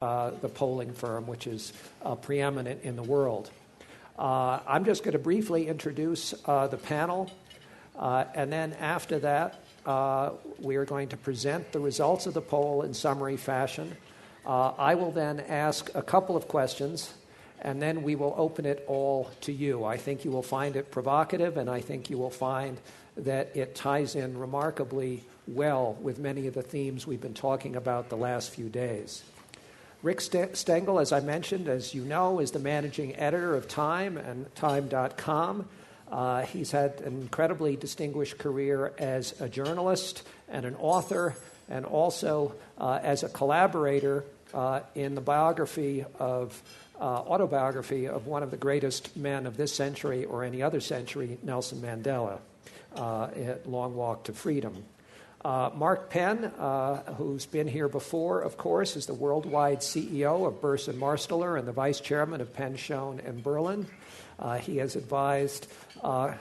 the polling firm, which is preeminent in the world. I'm just going to briefly introduce the panel, and then after that, we are going to present the results of the poll in summary fashion. I will then ask a couple of questions, and then we will open it all to you. I think you will find it provocative, and I think you will find that it ties in remarkably well with many of the themes we've been talking about the last few days. Rick Stengel, as I mentioned, as you know, is the managing editor of Time and Time.com. He's had an incredibly distinguished career as a journalist and an author, and also as a collaborator in the autobiography of one of the greatest men of this century or any other century, Nelson Mandela, Long Walk to Freedom. Mark Penn, who's been here before, of course, is the worldwide CEO of Burson Marsteller and the vice chairman of Penn, Schoen, and Berland. He has advised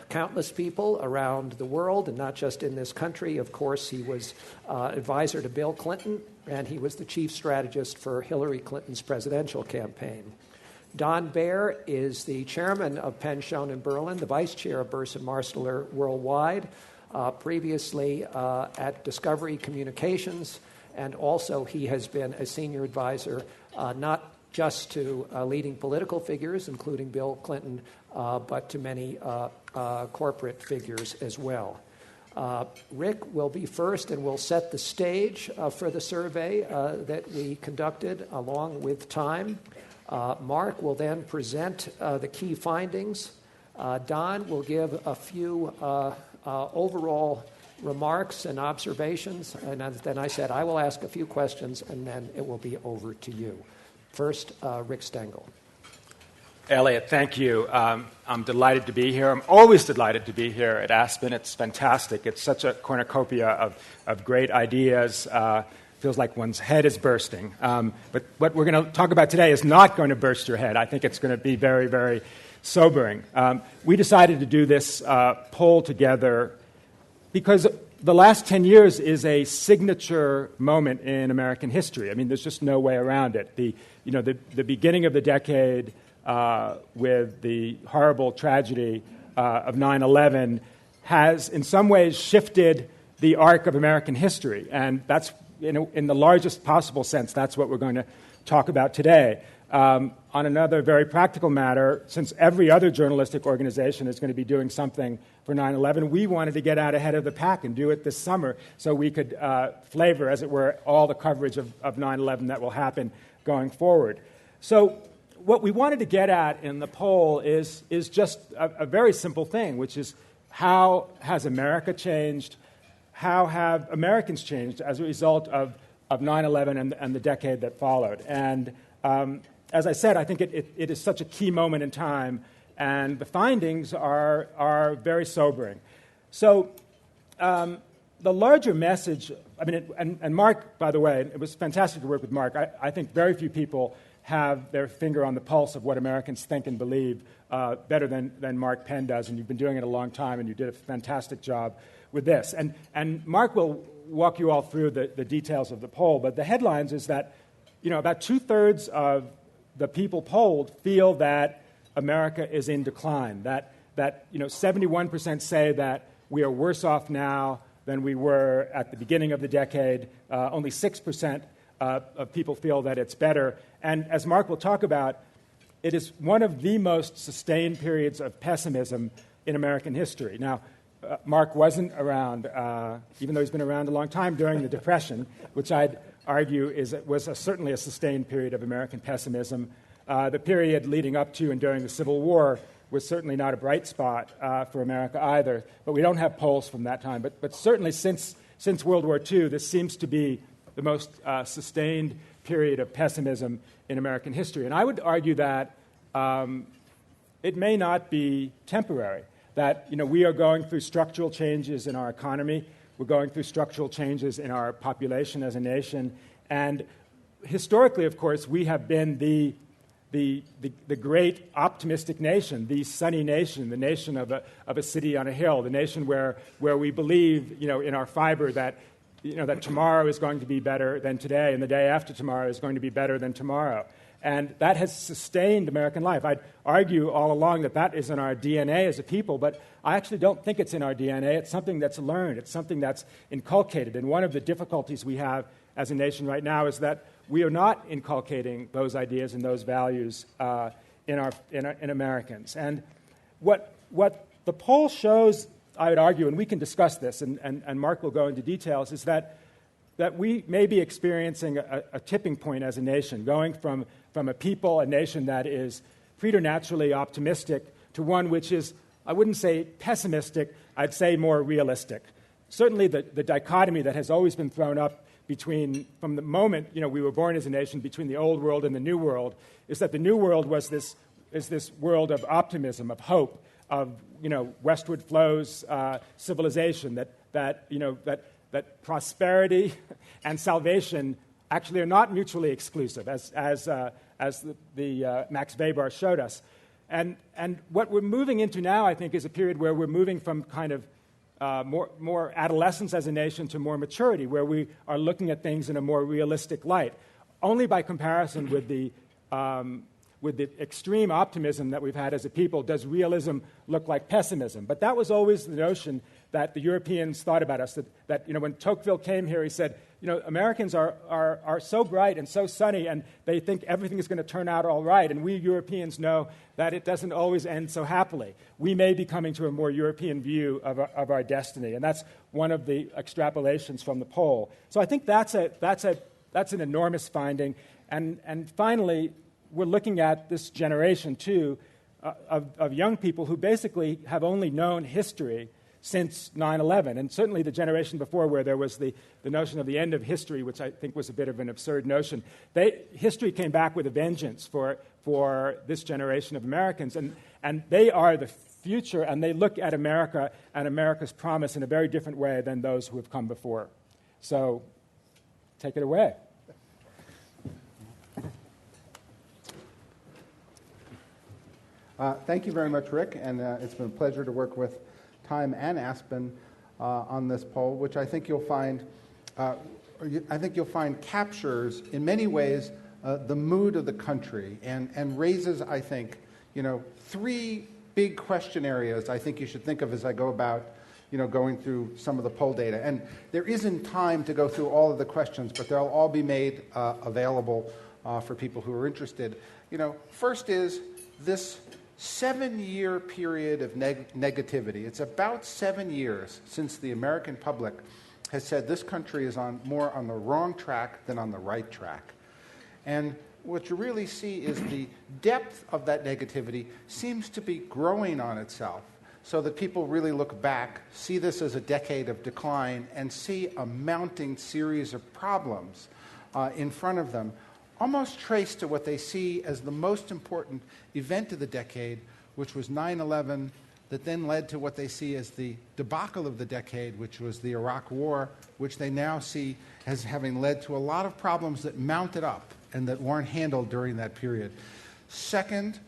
countless people around the world, and not just in this country. Of course, he was advisor to Bill Clinton, and he was the chief strategist for Hillary Clinton's presidential campaign. Don Baer is the chairman of Penn, Schoen, and Berland, the vice chair of Burson Marsteller worldwide, previously at Discovery Communications, and also he has been a senior advisor not just to leading political figures, including Bill Clinton, but to many corporate figures as well. Rick will be first and will set the stage for the survey that we conducted along with Time. Mark will then present the key findings. Don will give a few overall remarks and observations, and then I said I will ask a few questions, and then it will be over to you. First, Rick Stengel. Elliot, thank you. I'm delighted to be here. I'm always delighted to be here at Aspen. It's fantastic. It's such a cornucopia of great ideas. Feels like one's head is bursting. But what we're going to talk about today is not going to burst your head. I think it's going to be very, very sobering. We decided to do this poll together because the last 10 years is a signature moment in American history. I mean, there's just no way around it. The beginning of the decade with the horrible tragedy of 9/11 has in some ways shifted the arc of American history. And that's, in the largest possible sense, that's what we're going to talk about today. On another very practical matter, since every other journalistic organization is going to be doing something for 9/11, we wanted to get out ahead of the pack and do it this summer so we could flavor, as it were, all the coverage of 9/11 that will happen going forward. So what we wanted to get at in the poll is just a very simple thing, which is how has America changed? How have Americans changed as a result of 9/11 and the decade that followed? And as I said, I think it is such a key moment in time, and the findings are very sobering. So the larger message, I mean, and Mark, by the way, it was fantastic to work with Mark. I think very few people have their finger on the pulse of what Americans think and believe better than Mark Penn does, and you've been doing it a long time, and you did a fantastic job with this. And Mark will walk you all through the details of the poll, but the headlines is that, about 2/3 of the people polled feel that America is in decline, that 71% say that we are worse off now than we were at the beginning of the decade. Only 6% of people feel that it's better. And as Mark will talk about, it is one of the most sustained periods of pessimism in American history. Now, Mark wasn't around, even though he's been around a long time, during the Depression, which I'd argue was certainly a sustained period of American pessimism. The period leading up to and during the Civil War was certainly not a bright spot for America either. But we don't have polls from that time. But certainly since World War II, this seems to be the most sustained period of pessimism in American history. And I would argue that it may not be temporary, that we are going through structural changes in our economy. We're going through structural changes in our population as a nation. And historically, of course, we have been the great optimistic nation, the sunny nation, the nation of a city on a hill, the nation where we believe, in our fiber that that tomorrow is going to be better than today, and the day after tomorrow is going to be better than tomorrow. And that has sustained American life. I'd argue all along that is in our DNA as a people, but I actually don't think it's in our DNA. It's something that's learned. It's something that's inculcated. And one of the difficulties we have as a nation right now is that we are not inculcating those ideas and those values in Americans. And what the poll shows, I would argue, and we can discuss this, and Mark will go into details, is that we may be experiencing a tipping point as a nation, going from a people, a nation that is preternaturally optimistic, to one which is, I wouldn't say pessimistic, I'd say more realistic. Certainly the dichotomy that has always been thrown up from the moment we were born as a nation, between the old world and the new world, is that the new world is this world of optimism, of hope, of westward flows civilization, that prosperity and salvation actually are not mutually exclusive, as the Max Weber showed us. And what we're moving into now, I think, is a period where we're moving from kind of more adolescence as a nation to more maturity, where we are looking at things in a more realistic light. Only by comparison with the extreme optimism that we've had as a people does realism look like pessimism. But that was always the notion that the Europeans thought about us, that when Tocqueville came here, he said, Americans are so bright and so sunny, and they think everything is going to turn out all right, and we Europeans know that it doesn't always end so happily. We may be coming to a more European view of our destiny, and that's one of the extrapolations from the poll. So I think that's an enormous finding. And finally, we're looking at this generation, too, of young people who basically have only known history since 9/11, and certainly the generation before, where there was the notion of the end of history, which I think was a bit of an absurd notion. History came back with a vengeance for this generation of Americans, and they are the future, and they look at America and America's promise in a very different way than those who have come before. So, take it away. Thank you very much, Rick, and it's been a pleasure to work with Time and Aspen on this poll, which I think you'll find captures in many ways the mood of the country and raises, I think, three big question areas I think you should think of as I go about going through some of the poll data. And there isn't time to go through all of the questions, but they'll all be made available for people who are interested. First is this 7-year period of negativity. It's about 7 years since the American public has said this country is more on the wrong track than on the right track. And what you really see is the depth of that negativity seems to be growing on itself, so that people really look back, see this as a decade of decline, and see a mounting series of problems in front of them, almost traced to what they see as the most important event of the decade, which was 9/11, that then led to what they see as the debacle of the decade, which was the Iraq War, which they now see as having led to a lot of problems that mounted up and that weren't handled during that period. Second,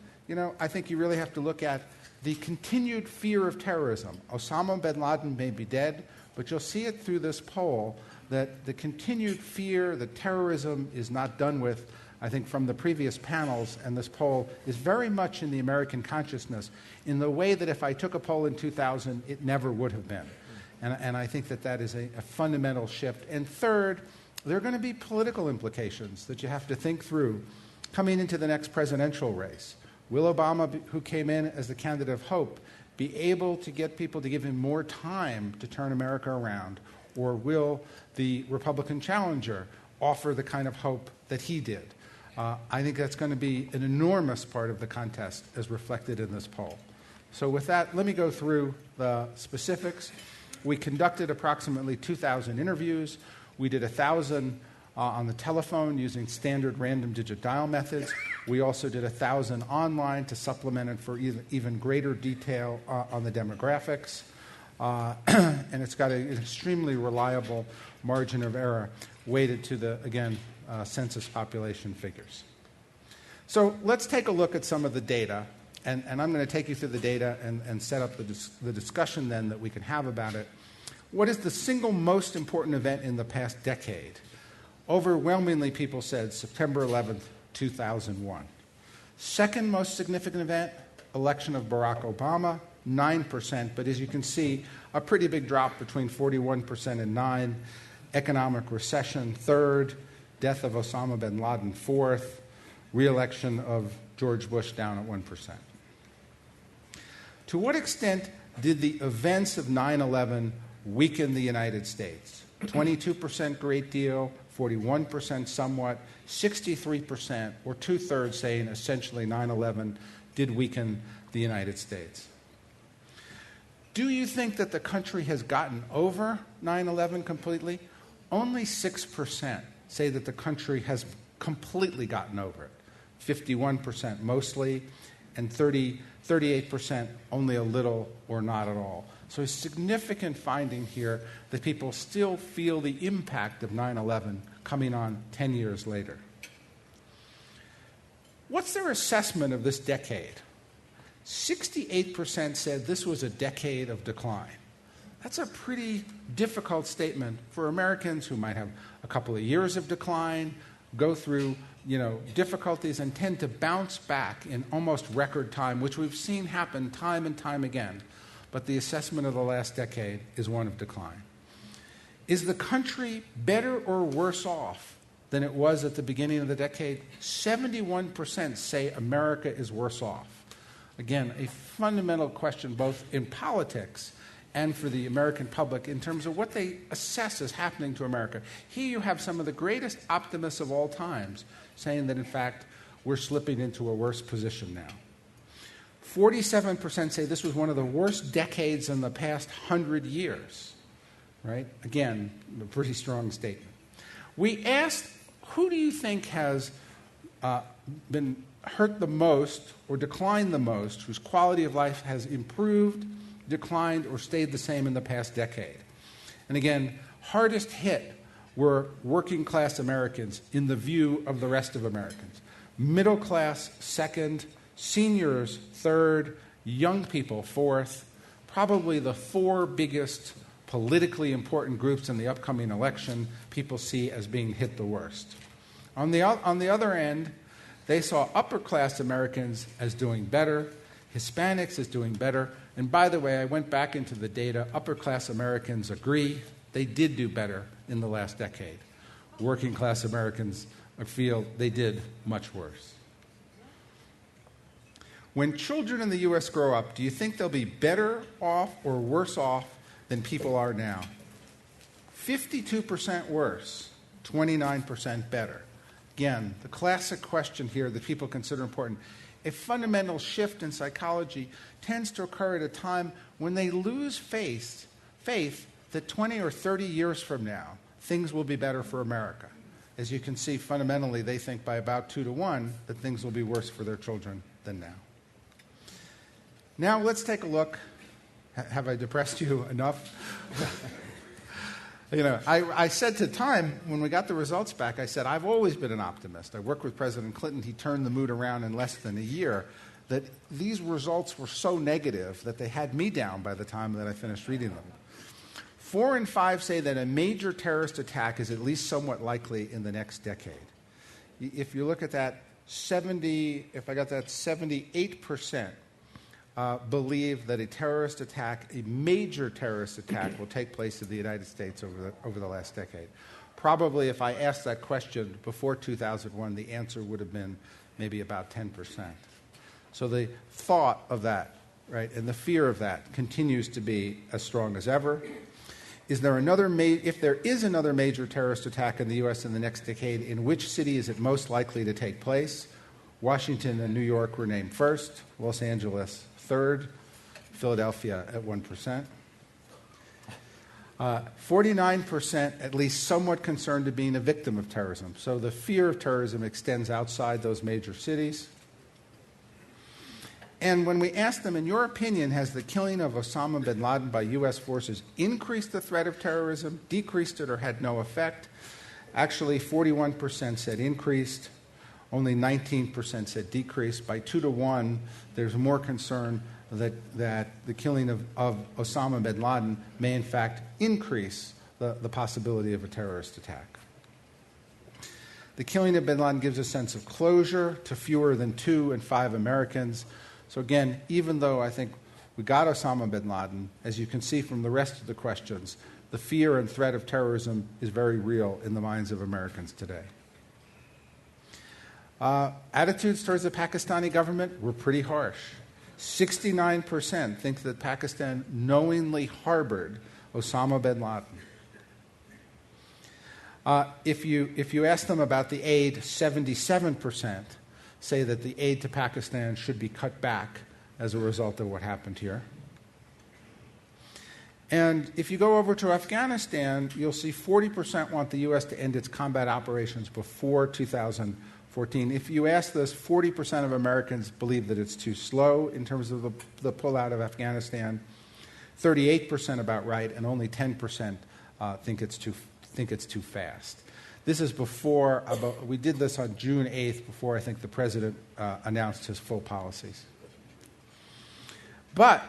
I think you really have to look at the continued fear of terrorism. Osama bin Laden may be dead, but you'll see it through this poll that the continued fear that terrorism is not done with, I think from the previous panels and this poll, is very much in the American consciousness in the way that if I took a poll in 2000, it never would have been. And I think that is a fundamental shift. And third, there are going to be political implications that you have to think through coming into the next presidential race. Will Obama, who came in as the candidate of hope, be able to get people to give him more time to turn America around? Or will the Republican challenger offer the kind of hope that he did? I think that's going to be an enormous part of the contest as reflected in this poll. So with that, let me go through the specifics. We conducted approximately 2,000 interviews. We did 1,000 on the telephone using standard random digit dial methods. We also did 1,000 online to supplement it for even greater detail on the demographics. And it's got an extremely reliable margin of error weighted to the, again, census population figures. So let's take a look at some of the data, and I'm going to take you through the data and set up the discussion then that we can have about it. What is the single most important event in the past decade? Overwhelmingly, people said September 11th, 2001. Second most significant event, election of Barack Obama, 9%, but as you can see, a pretty big drop between 41% and 9%. Economic recession, third. Death of Osama bin Laden, fourth. Re-election of George Bush down at 1%. To what extent did the events of 9/11 weaken the United States? 22% great deal, 41% somewhat, 63%, or two-thirds saying essentially 9/11 did weaken the United States. Do you think that the country has gotten over 9/11 completely? Only 6% say that the country has completely gotten over it. 51% mostly, and 38% only a little or not at all. So a significant finding here that people still feel the impact of 9/11 coming on 10 years later. What's their assessment of this decade? 68% said this was a decade of decline. That's a pretty difficult statement for Americans who might have a couple of years of decline, go through difficulties, and tend to bounce back in almost record time, which we've seen happen time and time again. But the assessment of the last decade is one of decline. Is the country better or worse off than it was at the beginning of the decade? 71% say America is worse off. Again, a fundamental question both in politics and for the American public in terms of what they assess as happening to America. Here you have some of the greatest optimists of all times saying that, in fact, we're slipping into a worse position now. 47% say this was one of the worst decades in the past 100 years. Right? Again, a pretty strong statement. We asked, who do you think has been hurt the most or declined the most, whose quality of life has improved, declined, or stayed the same in the past decade? And again, hardest hit were working class Americans in the view of the rest of Americans. Middle class, second. Seniors, third. Young people, fourth. Probably the four biggest politically important groups in the upcoming election people see as being hit the worst. On the other end, they saw upper class Americans as doing better, Hispanics as doing better. And by the way, I went back into the data. Upper class Americans agree they did do better in the last decade. Working class Americans feel they did much worse. When children in the U.S. grow up, do you think they'll be better off or worse off than people are now? 52% worse, 29% better. Again, the classic question here that people consider important. A fundamental shift in psychology tends to occur at a time when they lose faith that 20 or 30 years from now, things will be better for America. As you can see, fundamentally, they think by about 2-1 that things will be worse for their children than now. Now let's take a look. Have I depressed you enough? I said to Time, when we got the results back, I said, I've always been an optimist. I worked with President Clinton. He turned the mood around in less than a year. That these results were so negative that they had me down by the time that I finished reading them. 4 in 5 say that a major terrorist attack is at least somewhat likely in the next decade. If you look at that, 78% believe that a major terrorist attack will take place in the United States over the last decade. Probably if I asked that question before 2001, the answer would have been maybe about 10%. So the thought of that, right, and the fear of that continues to be as strong as ever. If there is another major terrorist attack in the U.S. in the next decade, in which city is it most likely to take place? Washington and New York were named first, Los Angeles third, Philadelphia at 1%. 49% at least somewhat concerned of being a victim of terrorism. So the fear of terrorism extends outside those major cities. And when we asked them, in your opinion, has the killing of Osama bin Laden by U.S. forces increased the threat of terrorism, decreased it, or had no effect? Actually, 41% said increased. only 19% said decrease. By 2 to 1, there's more concern that the killing of Osama bin Laden may in fact increase the possibility of a terrorist attack. The killing of bin Laden gives a sense of closure to fewer than 2 in 5 Americans. So again, even though I think we got Osama bin Laden, as you can see from the rest of the questions, the fear and threat of terrorism is very real in the minds of Americans today. Attitudes towards the Pakistani government were pretty harsh. 69% think that Pakistan knowingly harbored Osama bin Laden. If you ask them about the aid, 77% say that the aid to Pakistan should be cut back as a result of what happened here. And if you go over to Afghanistan, you'll see 40% want the U.S. to end its combat operations before 2014. If you ask this, 40% of Americans believe that it's too slow in terms of the pullout of Afghanistan, 38% about right, and only 10% think it's too fast. This is before, we did this on June 8th, before I think the president announced his full policies. But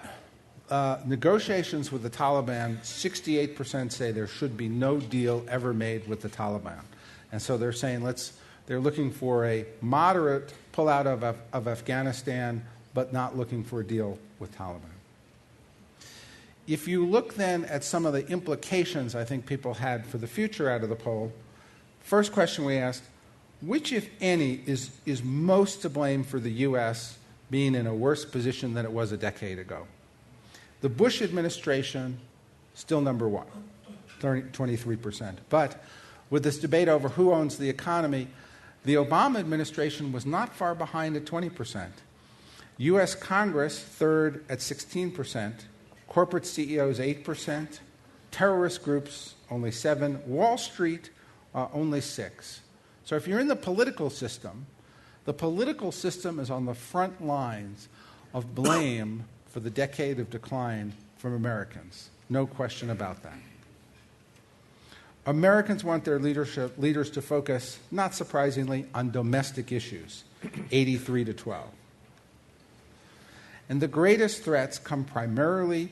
negotiations with the Taliban, 68% say there should be no deal ever made with the Taliban. And so they're saying they're looking for a moderate pullout of Afghanistan, but not looking for a deal with Taliban. If you look then at some of the implications I think people had for the future out of the poll, first question we asked, which, if any, is most to blame for the U.S. being in a worse position than it was a decade ago? The Bush administration, still number one, 23%. But with this debate over who owns the economy, the Obama administration was not far behind at 20%. U.S. Congress, third at 16%. Corporate CEOs, 8%. Terrorist groups, only 7%. Wall Street, only 6%. So if you're in the political system is on the front lines of blame for the decade of decline from Americans. No question about that. Americans want their leaders to focus, not surprisingly, on domestic issues, 83 to 12. And the greatest threats come primarily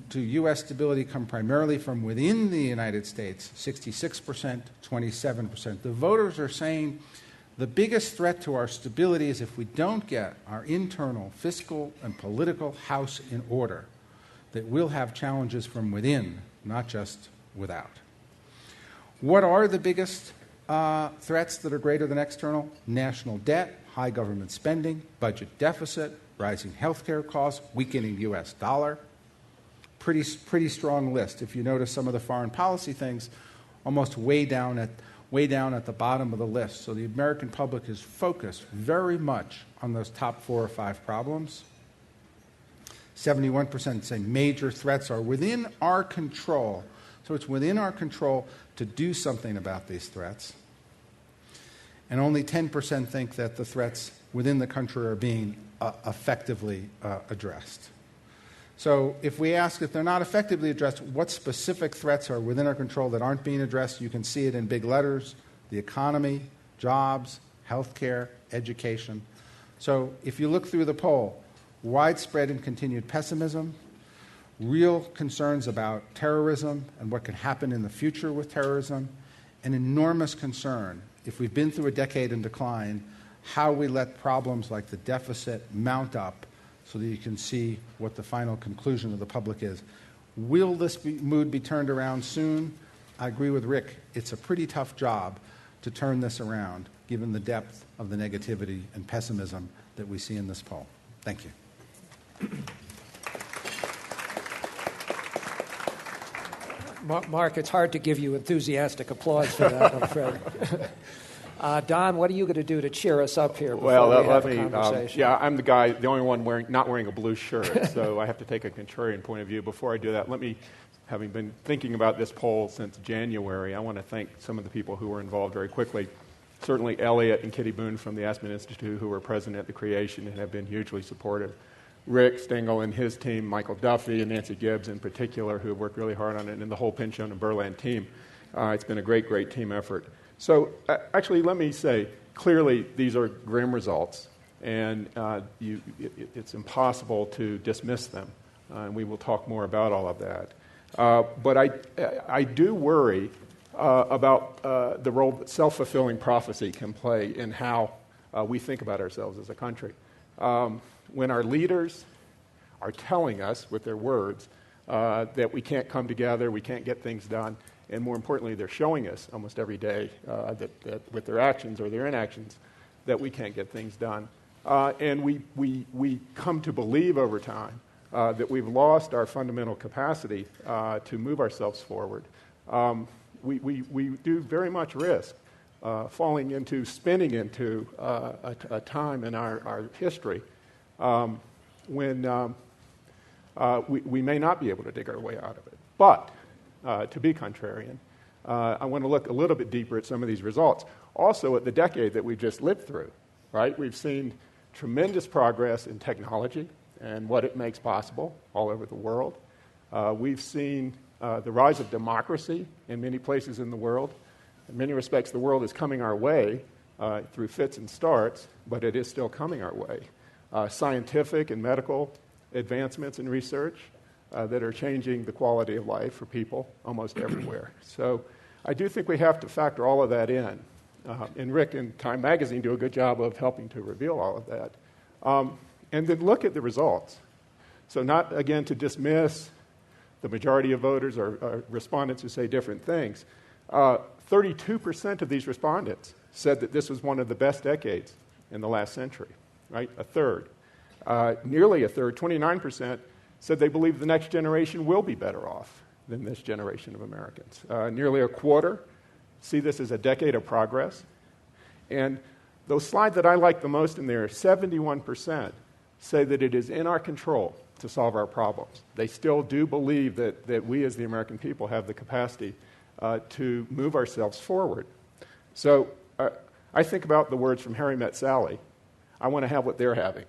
to U.S. stability come primarily from within the United States, 66%, 27%. The voters are saying the biggest threat to our stability is if we don't get our internal fiscal and political house in order, that we'll have challenges from within, not just without. What are the biggest threats that are greater than external? National debt, high government spending, budget deficit, rising healthcare costs, weakening U.S. dollar. Pretty strong list. If you notice some of the foreign policy things, almost way down at the bottom of the list. So the American public is focused very much on those top 4 or 5 problems. 71% say major threats are within our control. So it's within our control to do something about these threats. And only 10% think that the threats within the country are being effectively addressed. So if we ask if they're not effectively addressed, what specific threats are within our control that aren't being addressed? You can see it in big letters: the economy, jobs, healthcare, education. So if you look through the poll, widespread and continued pessimism, real concerns about terrorism and what could happen in the future with terrorism, an enormous concern, if we've been through a decade in decline, how we let problems like the deficit mount up so that you can see what the final conclusion of the public is. Will this mood be turned around soon? I agree with Rick. It's a pretty tough job to turn this around, given the depth of the negativity and pessimism that we see in this poll. Thank you. Mark, it's hard to give you enthusiastic applause for that, I'm afraid. Don, what are you going to do to cheer us up here before we have a conversation? I'm the only one not wearing a blue shirt, so I have to take a contrarian point of view. Before I do that, having been thinking about this poll since January, I want to thank some of the people who were involved very quickly. Certainly Elliot and Kitty Boone from the Aspen Institute, who were present at the creation and have been hugely supportive. Rick Stengel and his team, Michael Duffy and Nancy Gibbs in particular, who have worked really hard on it, and the whole Penn, Schoen, and Berland team. It's been a great, great team effort. So actually, let me say, Clearly, these are grim results, and it's impossible to dismiss them. And we will talk more about all of that. But I do worry about the role that self-fulfilling prophecy can play in how we think about ourselves as a country. When our leaders are telling us with their words that we can't come together, we can't get things done, and more importantly, they're showing us almost every day that with their actions or their inactions that we can't get things done. And we come to believe over time that we've lost our fundamental capacity to move ourselves forward. We do very much risk spinning into a time in our history when we may not be able to dig our way out of it. But to be contrarian, I want to look a little bit deeper at some of these results. Also at the decade that we've just lived through, right? We've seen tremendous progress in technology and what it makes possible all over the world. We've seen the rise of democracy in many places in the world. In many respects, the world is coming our way through fits and starts, but it is still coming our way. Scientific and medical advancements in research that are changing the quality of life for people almost everywhere. So I do think we have to factor all of that in. And Rick and Time Magazine do a good job of helping to reveal all of that. And then look at the results. So not, again, to dismiss the majority of voters or respondents who say different things. 32% of these respondents said that this was one of the best decades in the last century, right? A third. Nearly a third, 29%, said they believe the next generation will be better off than this generation of Americans. Nearly a quarter see this as a decade of progress. And the slide that I like the most in there, 71% say that it is in our control to solve our problems. They still do believe that we as the American people have the capacity to move ourselves forward. So I think about the words from Harry Met Sally. I want to have what they're having.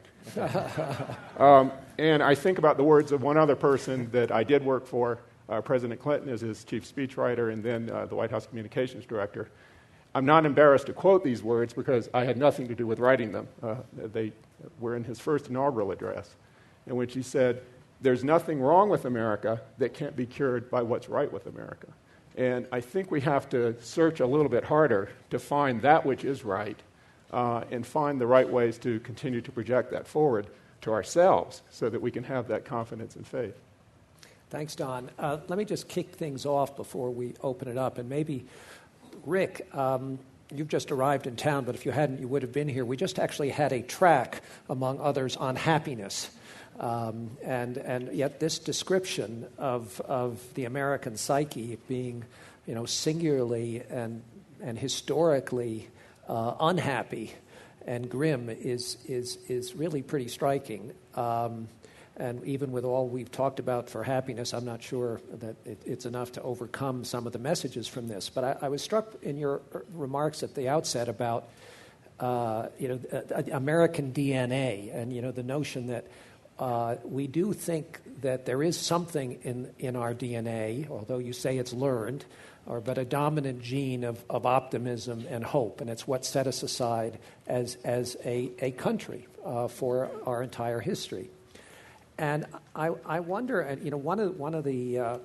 And I think about the words of one other person that I did work for, President Clinton as his chief speechwriter and then the White House communications director. I'm not embarrassed to quote these words because I had nothing to do with writing them. They were in his first inaugural address, in which he said, "There's nothing wrong with America that can't be cured by what's right with America." And I think we have to search a little bit harder to find that which is right and find the right ways to continue to project that forward to ourselves so that we can have that confidence and faith. Thanks, Don. Let me just kick things off before we open it up. And maybe, Rick, you've just arrived in town, but if you hadn't, you would have been here. We just actually had a track, among others, on happiness. And yet this description of the American psyche being, singularly and historically unhappy and grim is really pretty striking. And even with all we've talked about for happiness, I'm not sure that it's enough to overcome some of the messages from this. But I was struck in your remarks at the outset about American DNA and the notion that we do think that there is something in our DNA, although you say it's learned, but a dominant gene of optimism and hope, and it's what set us aside as a country for our entire history. And I wonder, one of the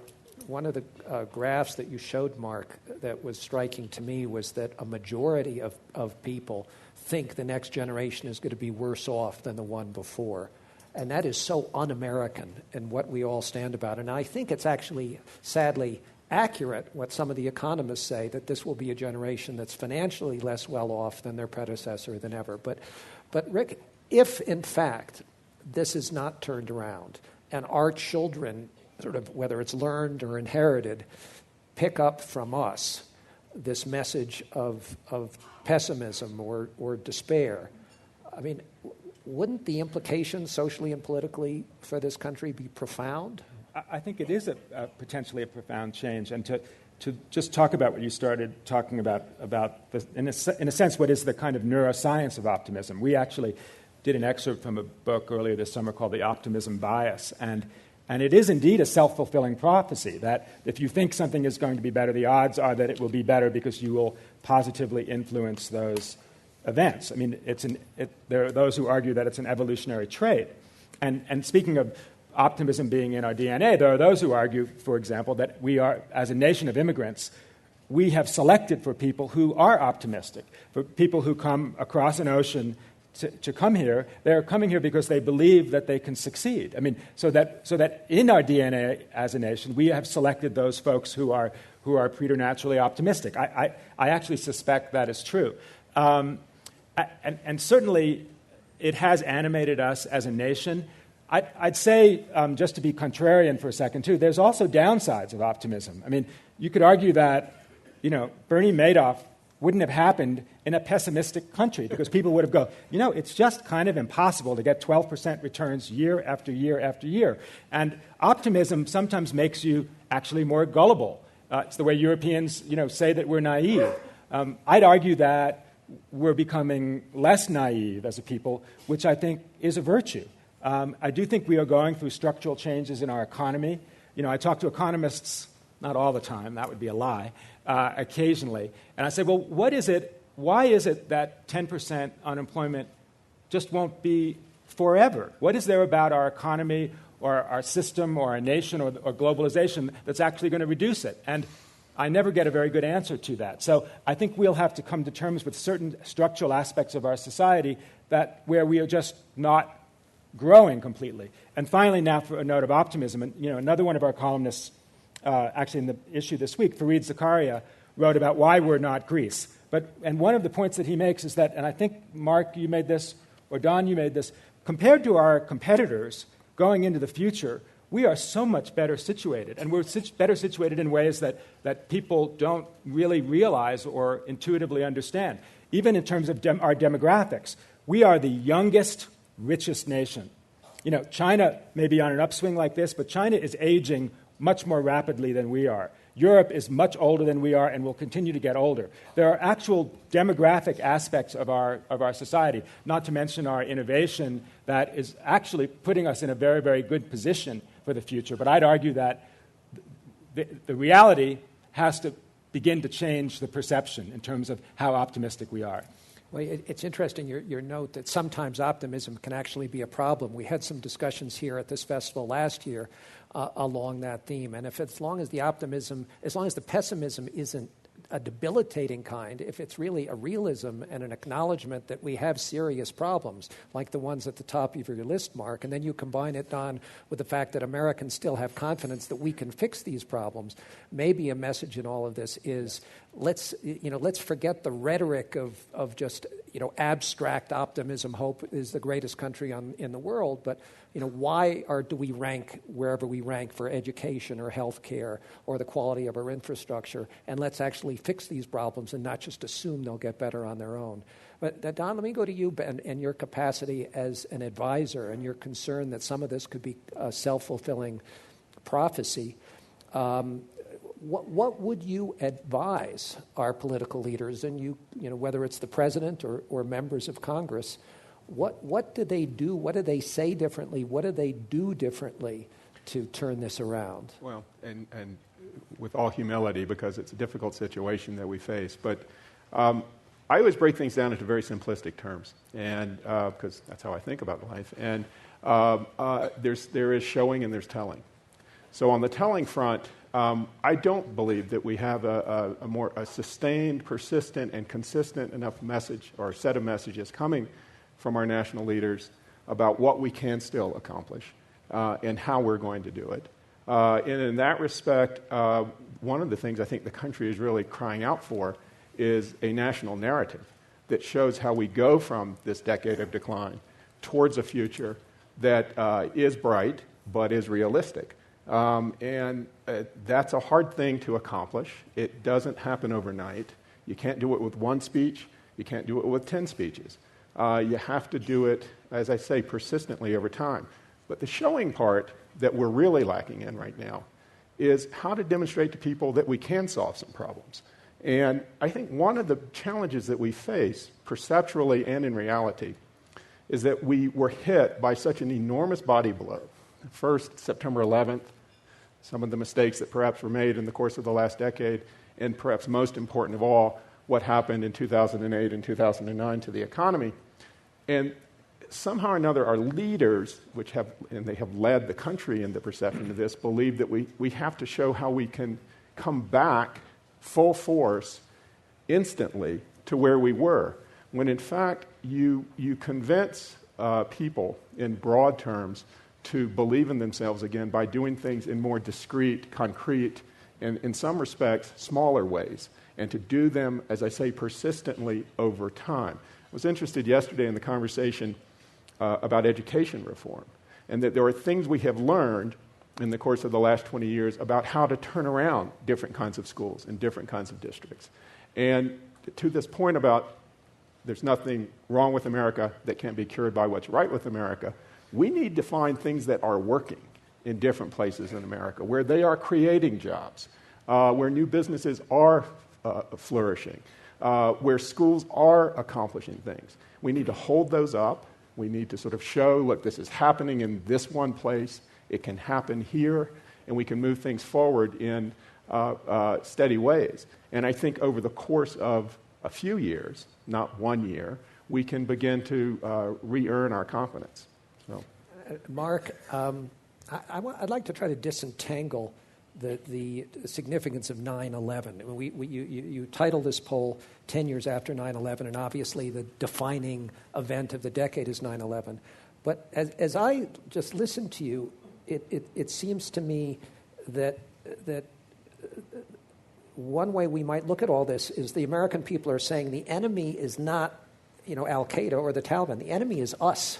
graphs that you showed, Mark, that was striking to me was that a majority of people think the next generation is going to be worse off than the one before. And that is so un-American in what we all stand about. And I think it's actually, sadly, accurate what some of the economists say, that this will be a generation that's financially less well off than their predecessor than ever. But Rick, if, in fact, this is not turned around and our children, sort of whether it's learned or inherited, pick up from us this message of pessimism or despair, I mean, wouldn't the implications socially and politically for this country be profound? I think it is potentially a profound change. And to just talk about what you started talking about in a sense, what is the kind of neuroscience of optimism. We actually did an excerpt from a book earlier this summer called The Optimism Bias. And it is indeed a self-fulfilling prophecy that if you think something is going to be better, the odds are that it will be better because you will positively influence those events. I mean, there are those who argue that it's an evolutionary trait. And speaking of optimism being in our DNA, there are those who argue, for example, that we are, as a nation of immigrants, we have selected for people who are optimistic, for people who come across an ocean to come here. They're coming here because they believe that they can succeed. I mean, so that in our DNA as a nation, we have selected those folks who are preternaturally optimistic. I actually suspect that is true. And certainly it has animated us as a nation. I'd say, just to be contrarian for a second, too, there's also downsides of optimism. I mean, you could argue that, Bernie Madoff wouldn't have happened in a pessimistic country because people would have go, it's just kind of impossible to get 12% returns year after year after year. And optimism sometimes makes you actually more gullible. It's the way Europeans, say that we're naive. I'd argue that we're becoming less naive as a people, which I think is a virtue. I do think we are going through structural changes in our economy. I talk to economists, not all the time, that would be a lie, occasionally. And I say, well, why is it that 10% unemployment just won't be forever? What is there about our economy or our system or our nation or globalization that's actually going to reduce it? And I never get a very good answer to that. So I think we'll have to come to terms with certain structural aspects of our society where we are just not growing completely. And finally, now for a note of optimism, and another one of our columnists, actually in the issue this week, Fareed Zakaria, wrote about why we're not Greece. And one of the points that he makes is that, and I think, Mark, you made this, or Don, you made this, compared to our competitors going into the future, we are so much better situated. And we're better situated in ways that people don't really realize or intuitively understand. Even in terms of our demographics, we are the youngest, richest nation. China may be on an upswing like this, but China is aging much more rapidly than we are. Europe is much older than we are and will continue to get older. There are actual demographic aspects of our society, not to mention our innovation, that is actually putting us in a very, very good position for the future. But I'd argue that the reality has to begin to change the perception in terms of how optimistic we are. Well, it's interesting, your note that sometimes optimism can actually be a problem. We had some discussions here at this festival last year along that theme. And as long as the pessimism isn't a debilitating kind, if it's really a realism and an acknowledgement that we have serious problems, like the ones at the top of your list, Mark, and then you combine it, Don, with the fact that Americans still have confidence that we can fix these problems, maybe a message in all of this is let's forget the rhetoric of just abstract optimism. Hope is the greatest country in the world, but why do we rank wherever we rank for education or health care or the quality of our infrastructure? And let's actually fix these problems and not just assume they'll get better on their own. But Don, let me go to you and your capacity as an advisor and your concern that some of this could be a self-fulfilling prophecy. What would you advise our political leaders, and whether it's the president or members of Congress? What do they do? What do they say differently? What do they do differently to turn this around? Well, and with all humility, because it's a difficult situation that we face, but I always break things down into very simplistic terms, and because that's how I think about life. And there is showing and there's telling. So on the telling front, I don't believe that we have a more sustained, persistent, and consistent enough message or set of messages coming from our national leaders about what we can still accomplish and how we're going to do it. And in that respect, one of the things I think the country is really crying out for is a national narrative that shows how we go from this decade of decline towards a future that is bright but is realistic. And that's a hard thing to accomplish. It doesn't happen overnight. You can't do it with one speech. You can't do it with 10 speeches. You have to do it, as I say, persistently over time. But the showing part that we're really lacking in right now is how to demonstrate to people that we can solve some problems. And I think one of the challenges that we face, perceptually and in reality, is that we were hit by such an enormous body blow. First, September 11th, some of the mistakes that perhaps were made in the course of the last decade, and perhaps most important of all, what happened in 2008 and 2009 to the economy. And somehow or another, our leaders, and they have led the country in the perception of this, believe that we have to show how we can come back full force instantly to where we were, when in fact you convince people in broad terms to believe in themselves again by doing things in more discrete, concrete, and in some respects, smaller ways, and to do them, as I say, persistently over time. I was interested yesterday in the conversation about education reform, and that there are things we have learned in the course of the last 20 years about how to turn around different kinds of schools in different kinds of districts. And to this point about there's nothing wrong with America that can't be cured by what's right with America, we need to find things that are working in different places in America, where they are creating jobs, where new businesses are flourishing, where schools are accomplishing things. We need to hold those up. We need to sort of show, look, this is happening in this one place. It can happen here, and we can move things forward in steady ways. And I think over the course of a few years, not 1 year, we can begin to re-earn our confidence. So. Mark, I'd like to try to disentangle the significance of 9/11. You titled this poll 10 years after 9/11, and obviously the defining event of the decade is 9/11. But as I just listen to you, it seems to me that one way we might look at all this is the American people are saying the enemy is not, Al-Qaeda or the Taliban. The enemy is us.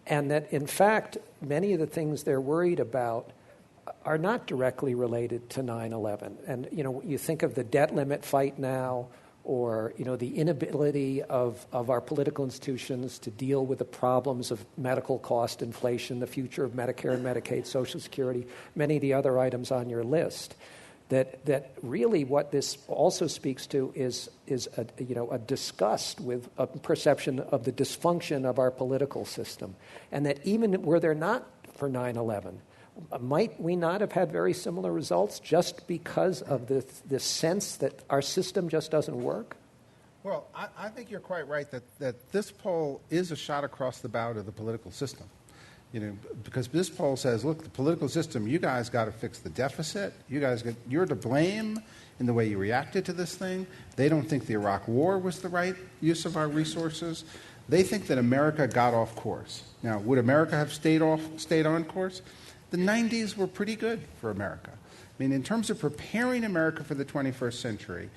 And that, in fact, many of the things they're worried about are not directly related to 9/11. And, you think of the debt limit fight now, or, the inability of our political institutions to deal with the problems of medical cost inflation, the future of Medicare and Medicaid, Social Security, many of the other items on your list. That really what this also speaks to is a disgust with a perception of the dysfunction of our political system. And that even were there not for 9/11, might we not have had very similar results just because of this sense that our system just doesn't work? Well, I think you're quite right that this poll is a shot across the bow to the political system. Because this poll says, look, the political system, you guys got to fix the deficit. You're to blame in the way you reacted to this thing. They don't think the Iraq War was the right use of our resources. They think that America got off course. Now, would America have stayed on course? The 90s were pretty good for America. I mean, in terms of preparing America for the 21st century,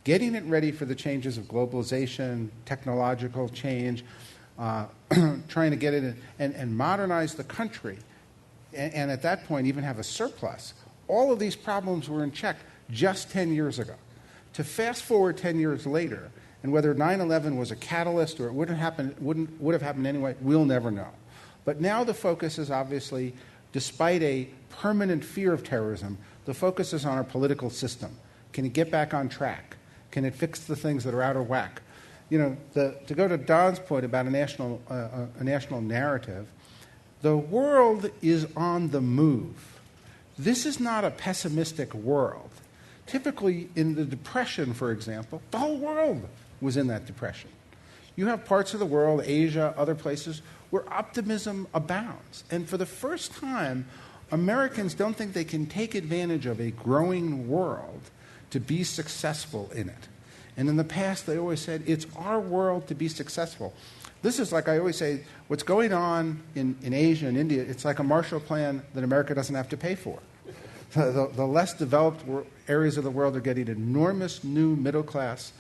getting it ready for the changes of globalization, technological change, trying to get it in, and modernize the country, and at that point even have a surplus. All of these problems were in check just 10 years ago. To fast forward 10 years later, and whether 9/11 was a catalyst or it would have happened anyway, we'll never know. But now the focus is obviously, despite a permanent fear of terrorism, the focus is on our political system. Can it get back on track? Can it fix the things that are out of whack? To go to Don's point about a national narrative, the world is on the move. This is not a pessimistic world. Typically, in the Depression, for example, the whole world was in that depression. You have parts of the world, Asia, other places, where optimism abounds. And for the first time, Americans don't think they can take advantage of a growing world to be successful in it. And in the past, they always said, it's our world to be successful. This is like I always say, what's going on in Asia and India, it's like a Marshall Plan that America doesn't have to pay for. The less developed areas of the world are getting enormous new middle-class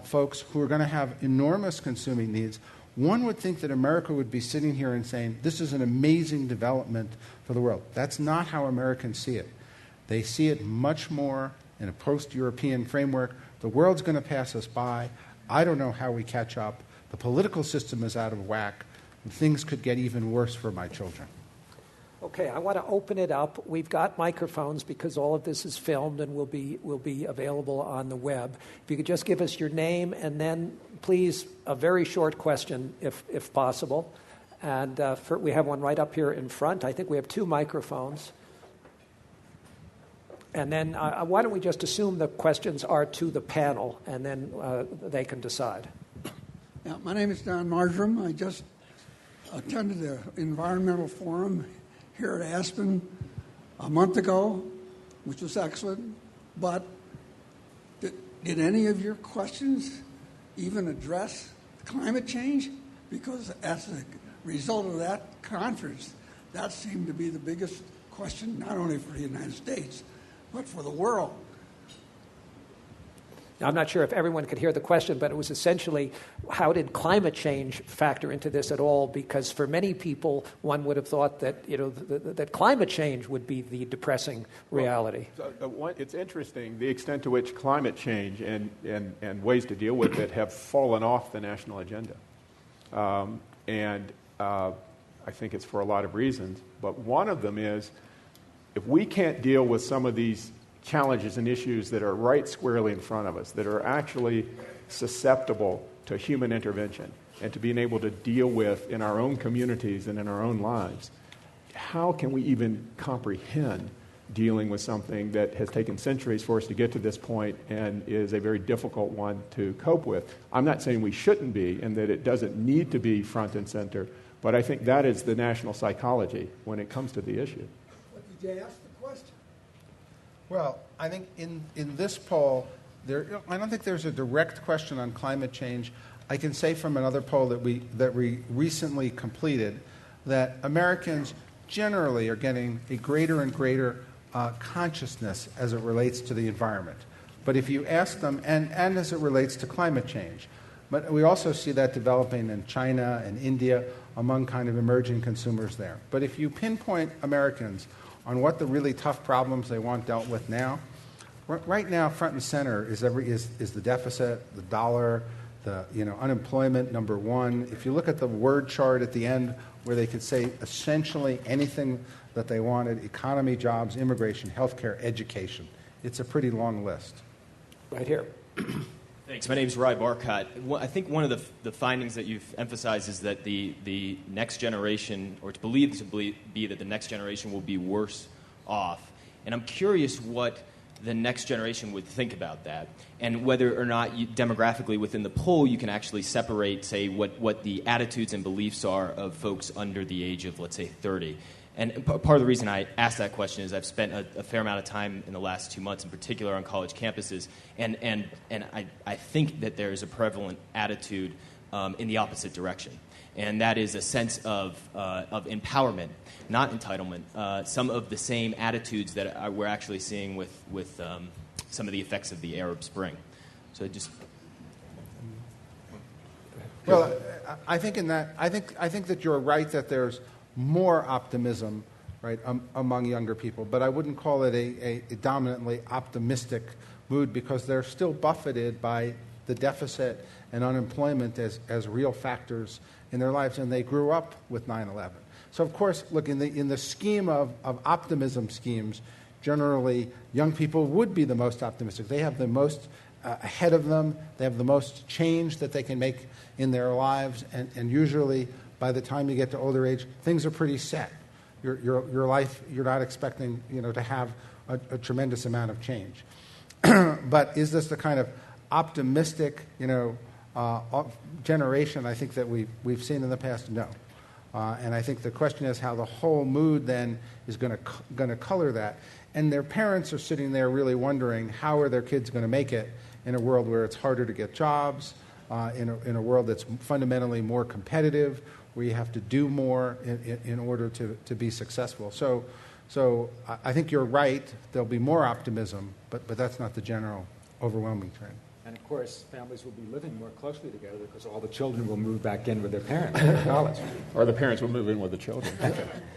folks who are going to have enormous consuming needs. One would think that America would be sitting here and saying, this is an amazing development for the world. That's not how Americans see it. They see it much more in a post-European framework. The world's going to pass us by. I don't know how we catch up. The political system is out of whack. And things could get even worse for my children. Okay, I want to open it up. We've got microphones because all of this is filmed and will be available on the web. If you could just give us your name and then, please, a very short question, if possible. And we have one right up here in front. I think we have two microphones. And then why don't we just assume the questions are to the panel, and then they can decide. Yeah, my name is Don Marjoram. I just attended the environmental forum here at Aspen a month ago, which was excellent. But did any of your questions even address climate change? Because as a result of that conference, that seemed to be the biggest question, not only for the United States, but for the world. Now, I'm not sure if everyone could hear the question, but it was essentially, how did climate change factor into this at all? Because for many people, one would have thought that that climate change would be the depressing reality. It's interesting the extent to which climate change and ways to deal with it have fallen off the national agenda. I think it's for a lot of reasons, but one of them is if we can't deal with some of these challenges and issues that are right squarely in front of us, that are actually susceptible to human intervention and to being able to deal with in our own communities and in our own lives, how can we even comprehend dealing with something that has taken centuries for us to get to this point and is a very difficult one to cope with? I'm not saying we shouldn't be and that it doesn't need to be front and center, but I think that is the national psychology when it comes to the issue. But did you ask the question? Well, I think in this poll, I don't think there's a direct question on climate change. I can say from another poll that we recently completed that Americans generally are getting a greater and greater consciousness as it relates to the environment. But if you ask them, and as it relates to climate change, but we also see that developing in China and India among kind of emerging consumers there. But if you pinpoint Americans on what the really tough problems they want dealt with now, right now front and center is the deficit, the dollar, the unemployment, number one. If you look at the word chart at the end where they could say essentially anything that they wanted, economy, jobs, immigration, healthcare, education, it's a pretty long list. Right here. Thanks. My name is Ry Barcott. I think one of the findings that you've emphasized is that the next generation, or it's believed to be that the next generation will be worse off. And I'm curious what the next generation would think about that, and whether or not demographically within the poll you can actually separate, say, what the attitudes and beliefs are of folks under the age of, let's say, 30. And part of the reason I asked that question is I've spent a fair amount of time in the last 2 months, in particular on college campuses, and I think that there is a prevalent attitude in the opposite direction, and that is a sense of empowerment, not entitlement. Some of the same attitudes that we're actually seeing with some of the effects of the Arab Spring. So just. Well, I think that you're right that there's more optimism, right, among younger people. But I wouldn't call it a dominantly optimistic mood because they're still buffeted by the deficit and unemployment as real factors in their lives, and they grew up with 9/11. So, of course, look, in the scheme of optimism schemes, generally young people would be the most optimistic. They have the most ahead of them. They have the most change that they can make in their lives, and usually by the time you get to older age, things are pretty set. Your life, you're not expecting to have a tremendous amount of change. But is this the kind of optimistic generation I think that we've seen in the past? No. And I think the question is how the whole mood then is going to color that. And their parents are sitting there really wondering how are their kids going to make it in a world where it's harder to get jobs, in a world that's fundamentally more competitive, where you have to do more in order to be successful. So I think you're right. There'll be more optimism, but that's not the general overwhelming trend. And of course, families will be living more closely together because all the children will move back in with their parents in college. Or the parents will move in with the children,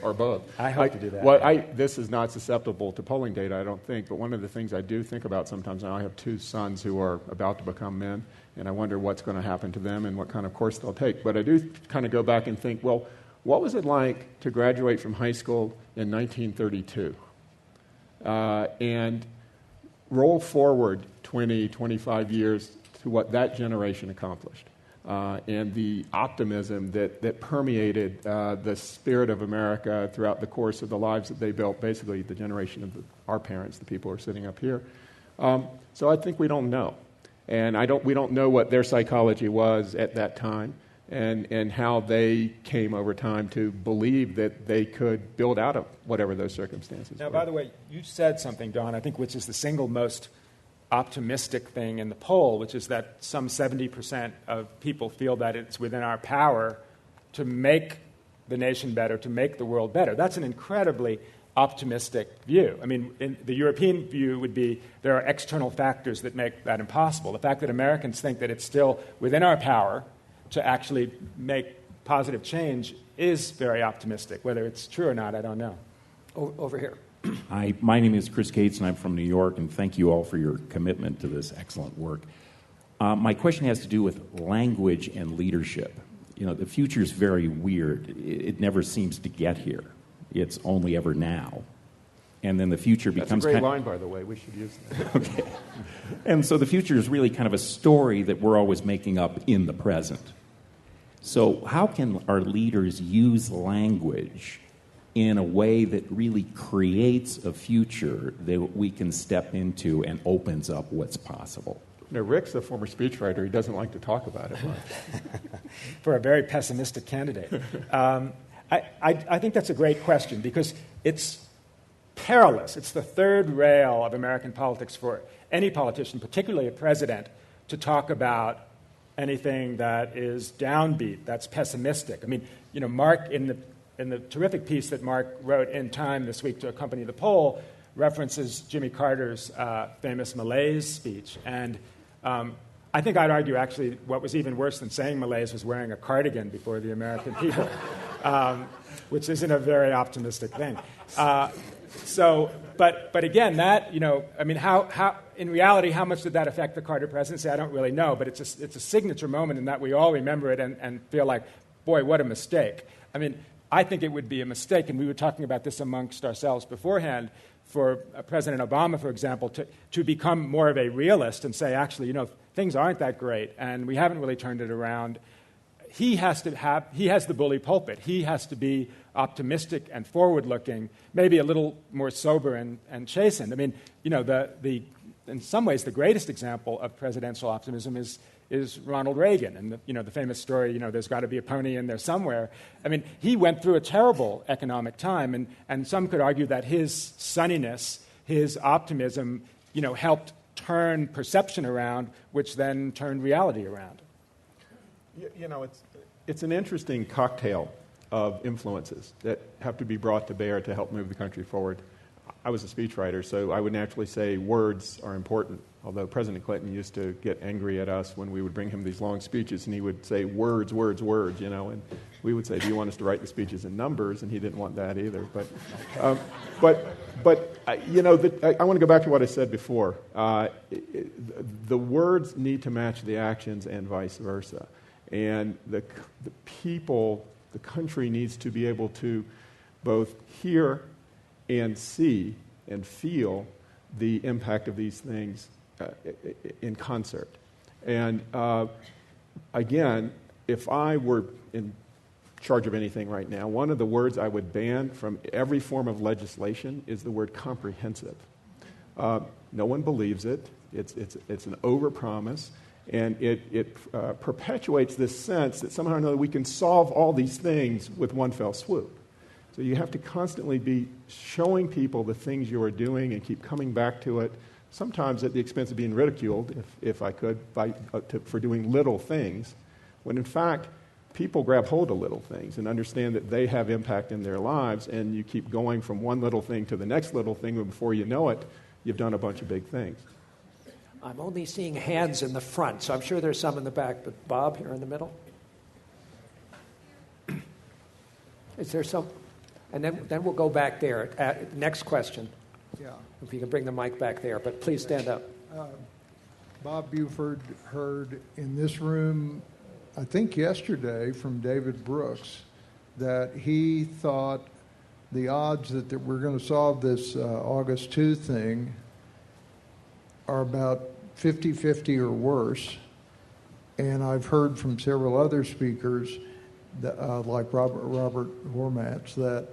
or both. I hope to do that. This is not susceptible to polling data, I don't think, but one of the things I do think about sometimes, now I have 2 sons who are about to become men, and I wonder what's going to happen to them and what kind of course they'll take. But I do kind of go back and think, well, what was it like to graduate from high school in 1932? And roll forward 20, 25 years to what that generation accomplished. and the optimism that permeated the spirit of America throughout the course of the lives that they built, basically the generation of our parents, the people who are sitting up here. So I think we don't know. And we don't know what their psychology was at that time and how they came over time to believe that they could build out of whatever those circumstances were. Now, by the way, you said something, Don, I think, which is the single most optimistic thing in the poll, which is that some 70% of people feel that it's within our power to make the nation better, to make the world better. That's an incredibly optimistic view. I mean, the European view would be there are external factors that make that impossible. The fact that Americans think that it's still within our power to actually make positive change is very optimistic. Whether it's true or not, I don't know. Over here. Hi, my name is Chris Cates, and I'm from New York, and thank you all for your commitment to this excellent work. My question has to do with language and leadership. You know, the future is very weird. It never seems to get here. It's only ever now. And then the future becomes... That's a great line, by the way. We should use that. Okay. And so the future is really kind of a story that we're always making up in the present. So how can our leaders use language in a way that really creates a future that we can step into and opens up what's possible? Now, Rick's a former speechwriter. He doesn't like to talk about it much. For a very pessimistic candidate. I think that's a great question because it's perilous. It's the third rail of American politics for any politician, particularly a president, to talk about anything that is downbeat, that's pessimistic. I mean, you know, Mark, in the terrific piece that Mark wrote in Time this week to accompany the poll, references Jimmy Carter's famous malaise speech. And I think I'd argue, actually, what was even worse than saying malaise was wearing a cardigan before the American people, which isn't a very optimistic thing. But again, that, you know, I mean, how in reality, how much did that affect the Carter presidency? I don't really know, but it's a signature moment in that we all remember it and feel like, boy, what a mistake. I mean, I think it would be a mistake, and we were talking about this amongst ourselves beforehand, for President Obama, for example, to become more of a realist and say, actually, you know, things aren't that great, and we haven't really turned it around. He has the bully pulpit. He has to be optimistic and forward-looking, maybe a little more sober and chastened. I mean, you know, in some ways, the greatest example of presidential optimism is Ronald Reagan, and the famous story, you know, there's got to be a pony in there somewhere. I mean, he went through a terrible economic time, and some could argue that his sunniness, his optimism, you know, helped turn perception around, which then turned reality around. You know, it's an interesting cocktail of influences that have to be brought to bear to help move the country forward. I was a speechwriter, so I would naturally say words are important, although President Clinton used to get angry at us when we would bring him these long speeches, and he would say, words, words, words, you know, and we would say, do you want us to write the speeches in numbers? And he didn't want that either. But you know, I want to go back to what I said before. The words need to match the actions and vice versa. And the people, the country needs to be able to both hear and see and feel the impact of these things in concert. And again, if I were in charge of anything right now, one of the words I would ban from every form of legislation is the word comprehensive. No one believes it. It's an overpromise. And it perpetuates this sense that somehow or another we can solve all these things with one fell swoop. So you have to constantly be showing people the things you are doing and keep coming back to it, sometimes at the expense of being ridiculed, if I could, for doing little things, when in fact people grab hold of little things and understand that they have impact in their lives, and you keep going from one little thing to the next little thing, and before you know it, you've done a bunch of big things. I'm only seeing hands in the front, so I'm sure there's some in the back. But Bob, here in the middle. Is there some? And then we'll go back there. Next question. Yeah. If you can bring the mic back there, but please stand up. Bob Buford heard in this room, I think yesterday, from David Brooks, that he thought the odds that we're going to solve this August 2 thing are about 50-50 or worse. And I've heard from several other speakers, that, like Robert Hormats, that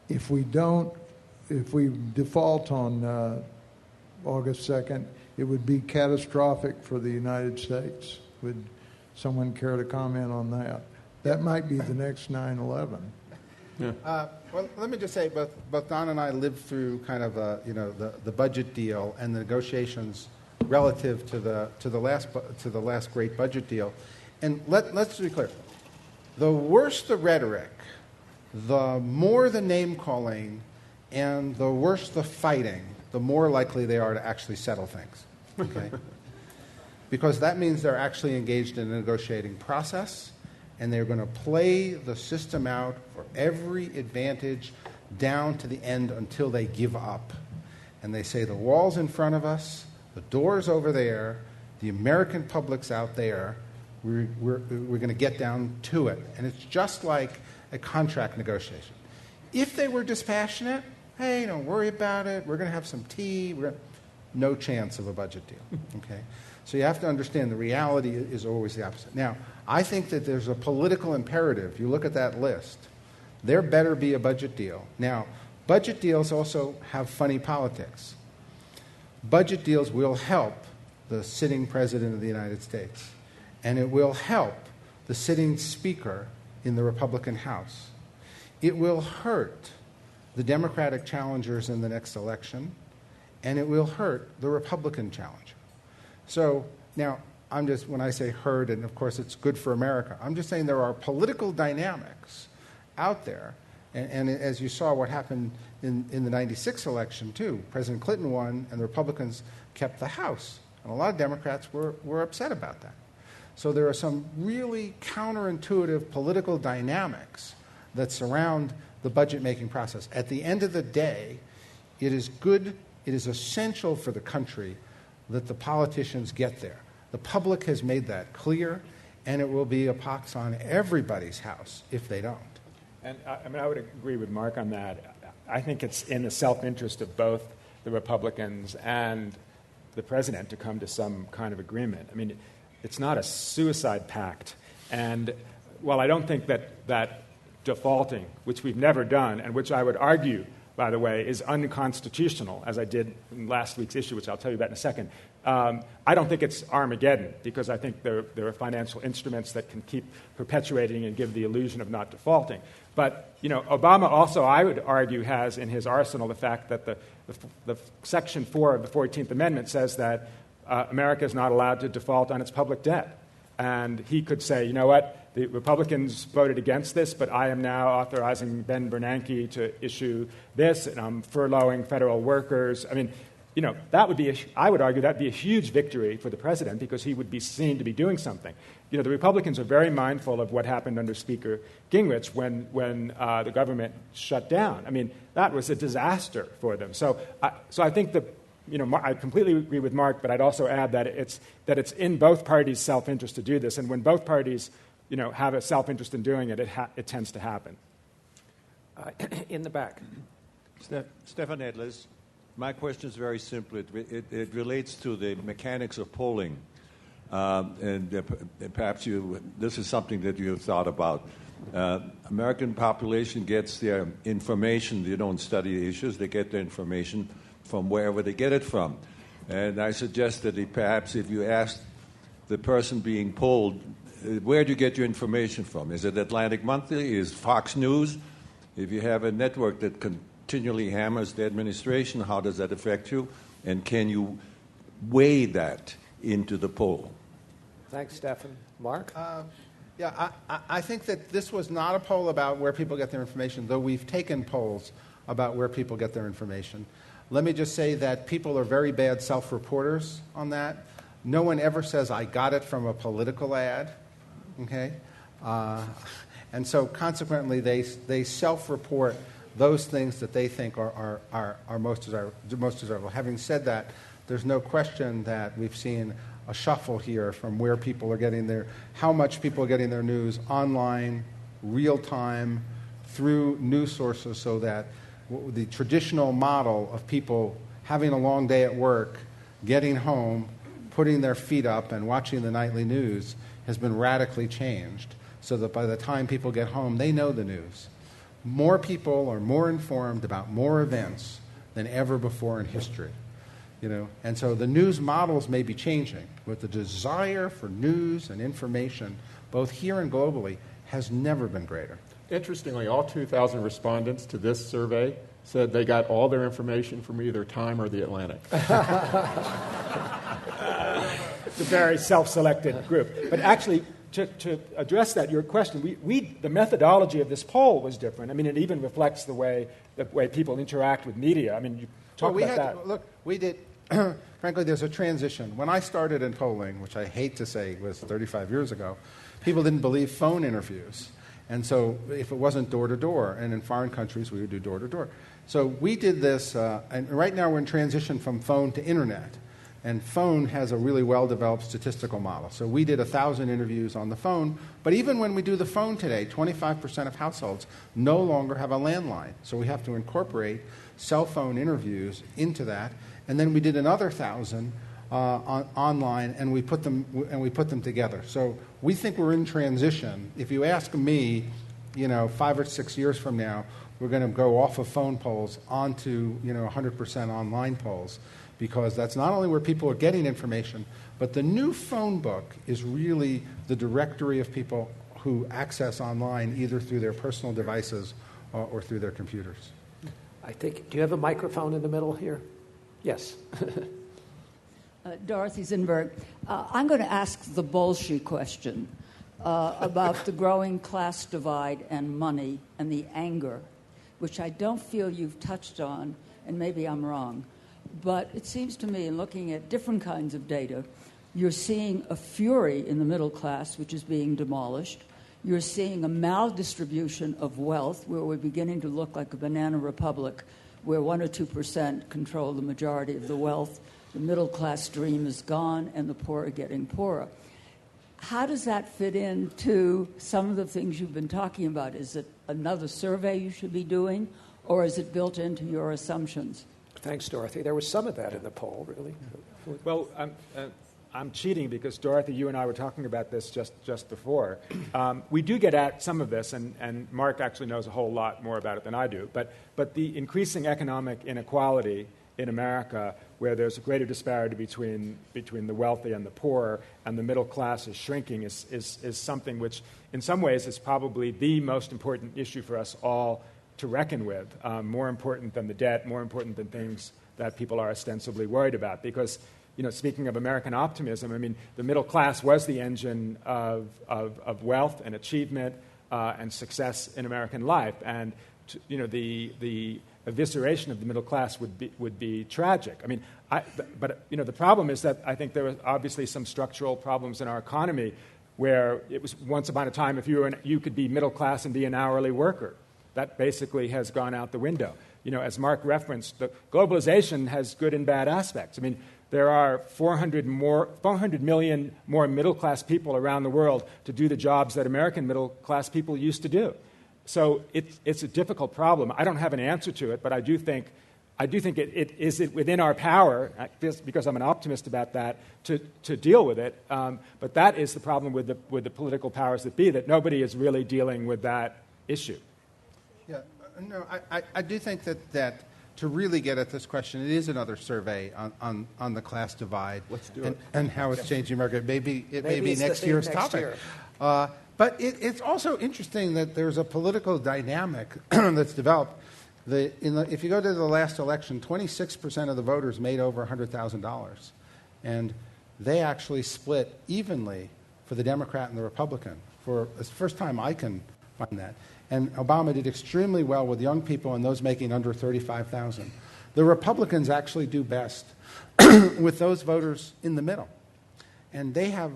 if we default on August 2nd, it would be catastrophic for the United States. Would someone care to comment on that? That might be the next 9/11. Yeah. Well, let me just say, both Don and I lived through kind of the budget deal and the negotiations relative to the last great budget deal, and let's be clear: the worse the rhetoric, the more the name calling, and the worse the fighting, the more likely they are to actually settle things. Okay, because that means they're actually engaged in a negotiating process. And they're going to play the system out for every advantage down to the end until they give up. And they say the wall's in front of us, the door's over there, the American public's out there, we're going to get down to it. And it's just like a contract negotiation. If they were dispassionate, hey, don't worry about it, we're going to have some tea, no chance of a budget deal. Okay? So you have to understand the reality is always the opposite. Now, I think that there's a political imperative. You look at that list. There better be a budget deal. Now, budget deals also have funny politics. Budget deals will help the sitting president of the United States, and it will help the sitting speaker in the Republican House. It will hurt the Democratic challengers in the next election, and it will hurt the Republican challenger. So now, when I say hurt, and of course it's good for America, I'm just saying there are political dynamics out there. And as you saw what happened in the 96 election, too. President Clinton won, and the Republicans kept the House. And a lot of Democrats were upset about that. So there are some really counterintuitive political dynamics that surround the budget-making process. At the end of the day, it is essential for the country that the politicians get there. The public has made that clear, and it will be a pox on everybody's house if they don't. And I would agree with Mark on that. I think it's in the self-interest of both the Republicans and the president to come to some kind of agreement. I mean, it's not a suicide pact. And while I don't think that defaulting, which we've never done, and which I would argue, by the way, is unconstitutional, as I did in last week's issue, which I'll tell you about in a second, I don't think it's Armageddon, because I think there are financial instruments that can keep perpetuating and give the illusion of not defaulting. But, Obama also, I would argue, has in his arsenal the fact that the Section 4 of the 14th Amendment says that America is not allowed to default on its public debt. And he could say, you know what, the Republicans voted against this, but I am now authorizing Ben Bernanke to issue this, and I'm furloughing federal workers. I mean, that would be, I would argue that would be a huge victory for the president, because he would be seen to be doing something. The Republicans are very mindful of what happened under Speaker Gingrich when the government shut down. I mean, that was a disaster for them. So I think that, I completely agree with Mark, but I'd also add that it's in both parties' self-interest to do this, and when both parties, have a self-interest in doing it, it tends to happen. In the back. Stefan Edlis. My question is very simple. It relates to the mechanics of polling. And perhaps this is something that you have thought about. American population gets their information. They don't study the issues. They get their information from wherever they get it from. And I suggest that perhaps if you ask the person being polled, where do you get your information from? Is it Atlantic Monthly? Is Fox News? If you have a network that continually hammers the administration, how does that affect you? And can you weigh that into the poll? Thanks, Stefan. Mark? I think that this was not a poll about where people get their information, though we've taken polls about where people get their information. Let me just say that people are very bad self-reporters on that. No one ever says, I got it from a political ad, okay? And so consequently, they self-report those things that they think are most desirable. Having said that, there's no question that we've seen a shuffle here from where people are getting how much people are getting their news online, real time, through news sources, so that the traditional model of people having a long day at work, getting home, putting their feet up and watching the nightly news has been radically changed so that by the time people get home, they know the news. More people are more informed about more events than ever before in history. And so the news models may be changing, but the desire for news and information, both here and globally, has never been greater. Interestingly, all 2,000 respondents to this survey said they got all their information from either Time or The Atlantic. It's a very self-selected group. But actually, to address that, your question, the methodology of this poll was different. I mean, it even reflects the way people interact with media. I mean, you talk about that. Look, we did, frankly, there's a transition. When I started in polling, which I hate to say was 35 years ago, people didn't believe phone interviews. And so if it wasn't door-to-door, and in foreign countries, we would do door-to-door. So we did this, and right now we're in transition from phone to internet. And phone has a really well-developed statistical model. So we did 1,000 interviews on the phone. But even when we do the phone today, 25% of households no longer have a landline. So we have to incorporate cell phone interviews into that. And then we did another 1,000 online, and we put them together. So we think we're in transition. If you ask me, 5 or 6 years from now, we're going to go off of phone polls onto 100% online polls, because that's not only where people are getting information, but the new phone book is really the directory of people who access online either through their personal devices or through their computers. Do you have a microphone in the middle here? Yes. Dorothy Zinberg. I'm going to ask the bullshit question about the growing class divide and money and the anger, which I don't feel you've touched on, and maybe I'm wrong. But it seems to me, in looking at different kinds of data, you're seeing a fury in the middle class, which is being demolished. You're seeing a maldistribution of wealth, where we're beginning to look like a banana republic, where 1 or 2% control the majority of the wealth. The middle class dream is gone, and the poor are getting poorer. How does that fit into some of the things you've been talking about? Is it another survey you should be doing, or is it built into your assumptions? Thanks, Dorothy. There was some of that in the poll, really. Well, I'm cheating because, Dorothy, you and I were talking about this just before. We do get at some of this, and Mark actually knows a whole lot more about it than I do, but the increasing economic inequality in America, where there's a greater disparity between the wealthy and the poor, and the middle class is shrinking, is something which, in some ways, is probably the most important issue for us all to reckon with, more important than the debt, more important than things that people are ostensibly worried about. Because, speaking of American optimism, I mean, the middle class was the engine of wealth and achievement and success in American life. And, the evisceration of the middle class would be tragic. I mean, but the problem is that I think there are obviously some structural problems in our economy where it was once upon a time if you could be middle class and be an hourly worker. That basically has gone out the window. As Mark referenced, the globalization has good and bad aspects. I mean, there are 400 million more middle-class people around the world to do the jobs that American middle-class people used to do. So it's a difficult problem. I don't have an answer to it, but I do think it is within our power, because I'm an optimist about that, to deal with it. But that is the problem with the political powers that be, that nobody is really dealing with that issue. Yeah, no, I do think that to really get at this question, it is another survey on the class divide. Let's do it. And how it's changing America. It may be next the year's next topic. year. But it's also interesting that there's a political dynamic that's developed. If you go to the last election, 26% of the voters made over $100,000. And they actually split evenly for the Democrat and the Republican. It's the first time I can find that. And Obama did extremely well with young people and those making under $35,000. The Republicans actually do best with those voters in the middle. And they have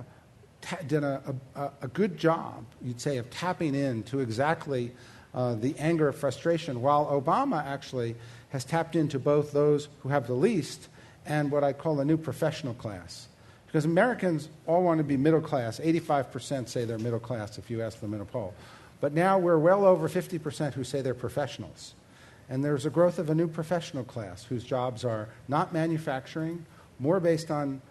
done a good job, you'd say, of tapping into exactly the anger of frustration, while Obama actually has tapped into both those who have the least and what I call the new professional class. Because Americans all want to be middle class. 85% say they're middle class if you ask them in a poll. But now we're well over 50% who say they're professionals. And there's a growth of a new professional class whose jobs are not manufacturing, more based on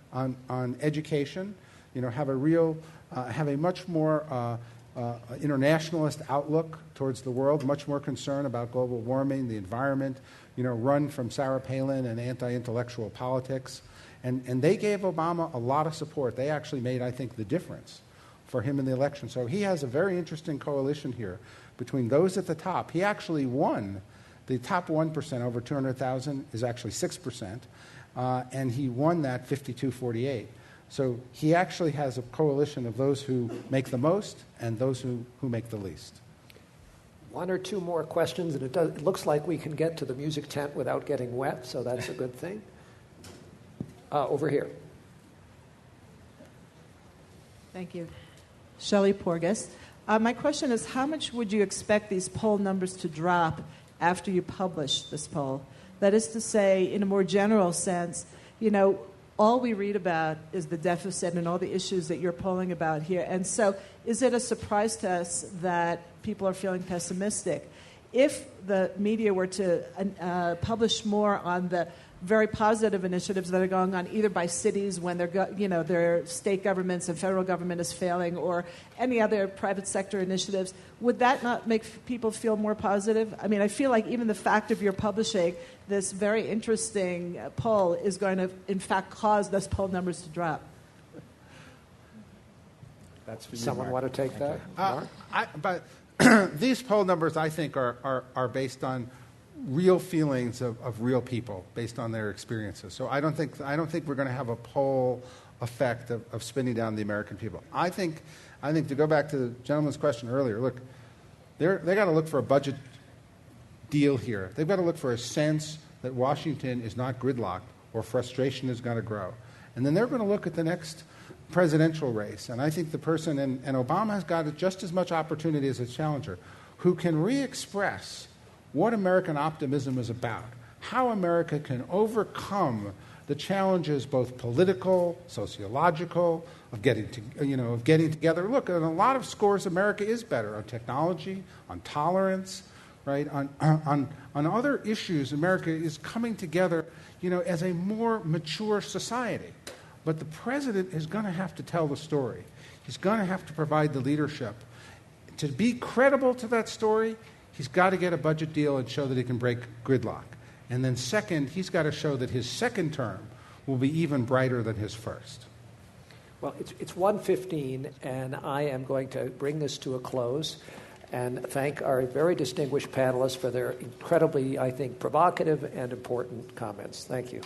education, have a much more internationalist outlook towards the world, much more concern about global warming, the environment, run from Sarah Palin and anti-intellectual politics. And they gave Obama a lot of support. They actually made, I think, the difference for him in the election. So he has a very interesting coalition here between those at the top. He actually won. The top 1%, over 200,000, is actually 6%, and he won that 52-48. So he actually has a coalition of those who make the most and those who make the least. One or two more questions, and it looks like we can get to the music tent without getting wet, so that's a good thing. Over here. Thank you. Shelley Porges. My question is, how much would you expect these poll numbers to drop after you publish this poll? That is to say, in a more general sense, all we read about is the deficit and all the issues that you're polling about here. And so is it a surprise to us that people are feeling pessimistic? If the media were to publish more on the very positive initiatives that are going on, either by cities when their state governments and federal government is failing, or any other private sector initiatives, would that not make people feel more positive? I mean, I feel like even the fact of your publishing this very interesting poll is going to, in fact, cause those poll numbers to drop. That's for you, Someone Mark. want to take that? But these poll numbers, I think, are based on real feelings of real people, based on their experiences. So I don't think we're going to have a poll effect of spinning down the American people. I think to go back to the gentleman's question earlier, look, they got to look for a budget deal here. They've got to look for a sense that Washington is not gridlocked or frustration is going to grow. And then they're going to look at the next presidential race. And I think the person, and Obama has got just as much opportunity as a challenger, who can re-express what American optimism is about, how America can overcome the challenges, both political, sociological, of getting together. Look, on a lot of scores, America is better on technology, on tolerance, right? On other issues, America is coming together, as a more mature society. But the president is going to have to tell the story. He's going to have to provide the leadership. To be credible to that story, he's got to get a budget deal and show that he can break gridlock. And then second, he's got to show that his second term will be even brighter than his first. Well, it's 1:15, and I am going to bring this to a close and thank our very distinguished panelists for their incredibly, I think, provocative and important comments. Thank you.